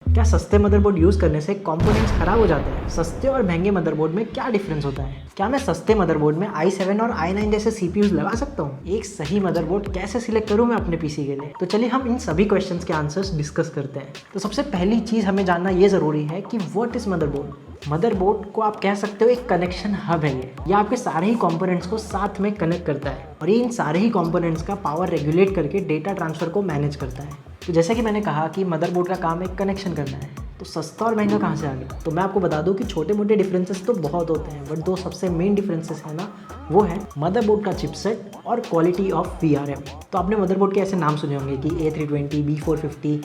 क्या सस्ते motherboard use करने से कंपोनेंट्स खराब हो जाते हैं? सस्ते और महंगे मदरबोर्ड में क्या डिफरेंस होता है? क्या मैं सस्ते मदरबोर्ड में i7 और i9 जैसे CPUs लगा सकता हूँ? एक सही मदरबोर्ड कैसे सिलेक्ट करूँ मैं अपने पीसी के लिए? तो चलिए हम इन सभी क्वेश्चंस के आंसर्स डिस्कस करते हैं। तो सबसे पहली चीज़ हमें जानना ये ज़रूरी है कि व्हाट इज़ मदरबोर्ड। मदरबोर्ड को आप कह सकते हो एक कनेक्शन हब है ये आपके सारे ही कंपोनेंट्स को साथ में कनेक्ट करता है और ये इन सारे ही कंपोनेंट्स का पावर रेगुलेट करके डेटा ट्रांसफ़र को मैनेज करता है। तो जैसे कि मैंने कहा कि मदरबोर्ड का काम एक कनेक्शन करना है, तो सस्ता और महंगा कहाँ से आ गया? तो मैं आपको बता दूं कि छोटे मोटे डिफरेंसेस तो बहुत होते हैं, बट दो सबसे मेन डिफरेंसेस है ना, वो है मदरबोर्ड का चिपसेट और क्वालिटी ऑफ VRM। तो आपने मदरबोर्ड के ऐसे नाम सुने होंगे कि A320, B450,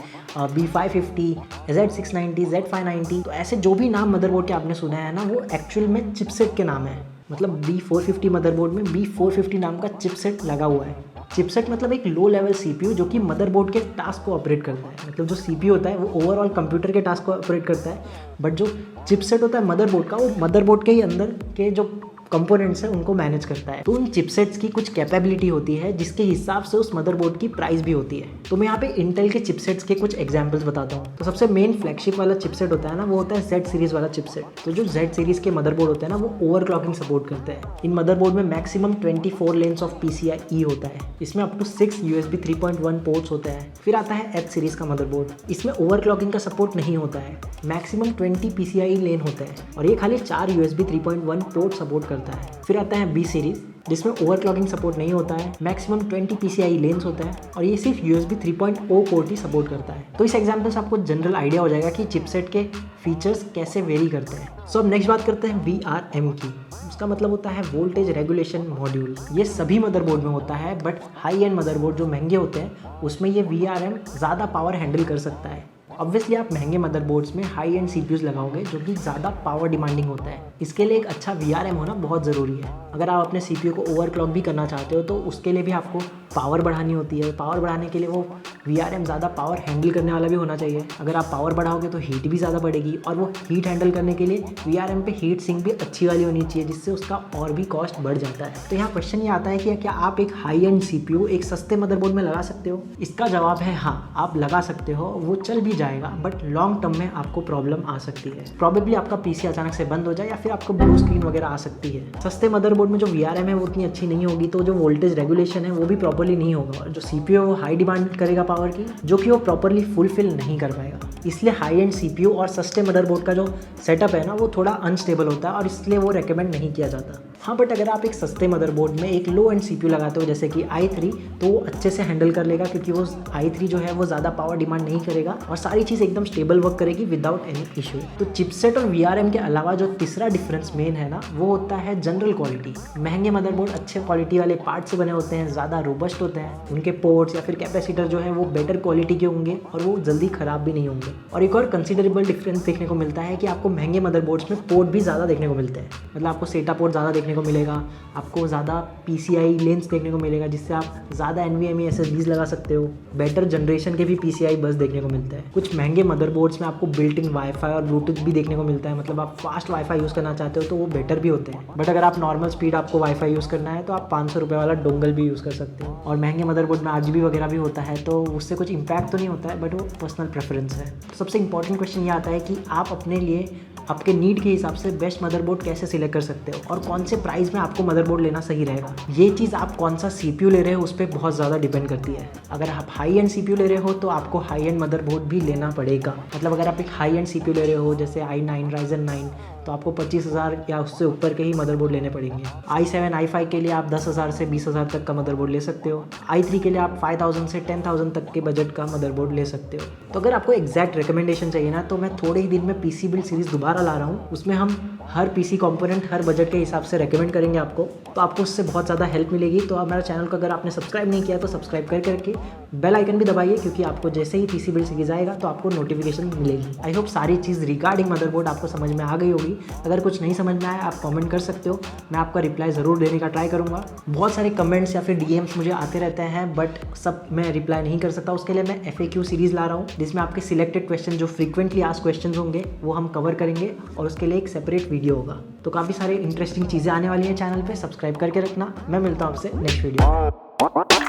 B550, Z690, Z590। तो ऐसे जो भी नाम मदरबोर्ड के आपने सुना है ना, वो एक्चुअल में चिपसेट के नाम है। मतलब B450 मदरबोर्ड में B450 नाम का चिपसेट लगा हुआ है। चिपसेट मतलब एक लो लेवल CPU जो कि मदरबोर्ड के टास्क को ऑपरेट करता है। मतलब जो CPU होता है वो ओवरऑल कंप्यूटर के टास्क को ऑपरेट करता है, बट जो चिपसेट होता है मदरबोर्ड का, वो मदरबोर्ड के ही अंदर के जो कंपोनेंट्स हैं उनको मैनेज करता है। तो उन चिपसेट्स की कुछ कैपेबिलिटी होती है जिसके हिसाब से उस मदरबोर्ड की प्राइस भी होती है। तो मैं यहाँ पे इंटेल के चिपसेट्स के कुछ एग्जांपल्स बताता हूँ। तो सबसे मेन फ्लैगशिप वाला चिपसेट होता है ना, वो होता है Z सीरीज़ वाला चिपसेट। तो जो Z सीरीज़ के मदरबोर्ड होते हैं ना, वो ओवरक्लॉकिंग सपोर्ट करते हैं। इन मदरबोर्ड में मैक्सिमम 24 लेन्स ऑफ PCIe होता है। इसमें अप टू 6 USB 3.1 पोर्ट्स होते हैं। फिर आता है H सीरीज़ का मदरबोर्ड। इसमें ओवरक्लॉकिंग का सपोर्ट नहीं होता है। मैक्सिमम 20 PCIe लेन होते हैं और ये खाली 4 USB 3.1 पोर्ट सपोर्ट करता है। फिर आता है B सीरीज़, जिसमें ओवरक्लॉकिंग सपोर्ट नहीं होता है। मैक्सिमम 20 PCIe लेन्स होता है और ये सिर्फ USB 3.0 पोर्ट ही सपोर्ट करता है। तो इस एग्जाम्पल से आपको जनरल आइडिया हो जाएगा कि चिपसेट के फीचर्स कैसे वेरी करते हैं। सो अब नेक्स्ट बात करते हैं VRM की। उसका मतलब होता है वोल्टेज रेगुलेशन मॉड्यूल। ये सभी मदरबोर्ड में होता है, बट हाई एंड मदरबोर्ड जो महंगे होते हैं उसमें ये VRM ज़्यादा पावर हैंडल कर सकता है। ऑब्वियसली आप महंगे मदरबोर्ड्स में हाई एंड CPUs लगाओगे जो कि ज़्यादा पावर डिमांडिंग होता है। इसके लिए एक अच्छा VRM होना बहुत ज़रूरी है। अगर आप अपने CPU को ओवरक्लॉक भी करना चाहते हो तो उसके लिए भी आपको पावर बढ़ानी होती है। पावर बढ़ाने के लिए वो VRM ज़्यादा पावर हैंडल करने वाला भी होना चाहिए। अगर आप पावर बढ़ाओगे तो हीट भी ज़्यादा बढ़ेगी और वो हीट हैंडल करने के लिए VRM पे हीट सिंक भी अच्छी वाली होनी चाहिए, जिससे उसका और भी कॉस्ट बढ़ जाता है। तो यहाँ क्वेश्चन ये आता है कि क्या आप एक हाई एंड CPU एक सस्ते मदरबोर्ड में लगा सकते हो? इसका जवाब है हाँ, आप लगा सकते हो। वो चल भी जाएगा, बट लॉन्ग टर्म में आपको प्रॉब्लम आ सकती है। प्रॉबेबली आपका PC अचानक से बंद हो जाए या फिर आपको ब्लू स्क्रीन वगैरह आ सकती है। सस्ते मदरबोर्ड में जो VRM है वो उतनी अच्छी नहीं होगी, तो जो वोल्टेज रेगुलेशन है वो भी प्रॉपर्ली नहीं होगा और जो CPU है वो हाई डिमांड करेगा पावर की, जो कि वो प्रॉपर्ली फुलफिल नहीं कर पाएगा। इसलिए हाई एंड CPU और सस्ते मदरबोर्ड का जो सेटअप है ना, वो थोड़ा अनस्टेबल होता है और इसलिए वो रेकमेंड नहीं किया जाता। हाँ, बट अगर आप एक सस्ते मदरबोर्ड में एक लो एंड CPU लगाते हो जैसे कि i3, तो वो अच्छे से हैंडल कर लेगा, क्योंकि वो i3 जो है वो ज़्यादा पावर डिमांड नहीं करेगा और सारी चीज़ एकदम स्टेबल वर्क करेगी विदाउट एनी इशू। तो चिपसेट और VRM के अलावा जो तीसरा डिफरेंस मेन है ना, वो होता है जनरल क्वालिटी। महंगे मदरबोर्ड अच्छे क्वालिटी वाले पार्ट से बने होते हैं, ज़्यादा रोबस्ट होते हैं। उनके पोर्ट्स या फिर कैपेसिटर जो है वो बेटर क्वालिटी के होंगे और वो जल्दी ख़राब भी नहीं होंगे। और एक और कंसिडरेबल डिफरेंस देखने को मिलता है कि आपको महंगे मदरबोर्ड्स में पोर्ट भी ज़्यादा देखने को मिलते हैं। मतलब आपको सेटा पोर्ट ज़्यादा देखने को मिलेगा, आपको ज़्यादा PCI लेंस देखने को मिलेगा, जिससे आप ज़्यादा NVMe SSDs लगा सकते हो। बेटर जनरेशन के भी PCI बस देखने को मिलते हैं। कुछ महंगे मदरबोर्ड्स में आपको बिल्ट इन वाईफाई और ब्लूटूथ भी देखने को मिलता है। मतलब आप फास्ट वाईफाई यूज़ करना चाहते हो तो वो बेटर भी होते हैं। बट अगर आप नॉर्मल स्पीड आपको वाईफाई यूज़ करना है तो आप 500 रुपये वाला डोंगल भी यूज़ कर सकते हो। और महंगे मदरबोर्ड में RGB वगैरह भी होता है, तो उससे कुछ इंपैक्ट तो नहीं होता है, बट वो पर्सनल प्रेफरेंस है। तो सबसे इंपॉर्टेंट क्वेश्चन ये आता है कि आप अपने लिए आपके नीड के हिसाब से बेस्ट मदरबोर्ड कैसे सिलेक्ट कर सकते हो और कौन से प्राइस में आपको मदरबोर्ड लेना सही रहेगा। ये चीज़ आप कौन सा CPU ले रहे हो उस पर बहुत ज़्यादा डिपेंड करती है। अगर आप हाई एंड CPU ले रहे हो तो आपको हाई एंड मदरबोर्ड भी लेना पड़ेगा। मतलब अगर आप एक हाई एंड CPU ले रहे हो जैसे i9 Ryzen 9, तो आपको 25,000 या उससे ऊपर के ही मदरबोर्ड लेने पड़ेंगे। i7 i5 के लिए आप 10,000 से 20,000 तक का मदरबोर्ड ले सकते हो। i3 के लिए आप 5,000 से 10,000 तक के बजट का मदरबोर्ड ले सकते हो। तो अगर आपको एग्जैक्ट रिकमेंडेशन चाहिए ना, तो मैं थोड़े ही दिन में PC बिल्ड सीरीज़ दोबारा ला रहा हूँ। उसमें हम हर PC कंपोनेंट हर बजट के हिसाब से रेकमेंड करेंगे आपको, तो आपको उससे बहुत ज़्यादा हेल्प मिलेगी। तो हमारे चैनल को अगर आपने सब्सक्राइब नहीं किया तो सब्सक्राइब करके बेल आइकन भी दबाइए, क्योंकि आपको जैसे ही PC बिल्ड सीरीज आएगा तो आपको नोटिफिकेशन मिलेगी। आई होप सारी चीज़ रिगार्डिंग मदरबोर्ड आपको समझ में आ गई होगी। अगर कुछ नहीं समझ में आया आप कमेंट कर सकते हो, मैं आपका रिप्लाई ज़रूर देने का ट्राई करूँगा। बहुत सारे कमेंट्स या फिर DMs मुझे आते रहते हैं, बट सब मैं रिप्लाई नहीं कर सकता। उसके लिए मैं FAQ सीरीज़ ला रहा हूँ, जिसमें आपके सिलेक्टेड क्वेश्चन जो फ्रीक्वेंटली आस्क्ड क्वेश्चन होंगे वो हम कवर करेंगे और उसके लिए एक सेपरेट वीडियो होगा। तो काफ़ी सारे इंटरेस्टिंग चीज़ें आने वाली हैं चैनल पे, सब्सक्राइब करके रखना। मैं मिलता हूँ आपसे नेक्स्ट वीडियो में।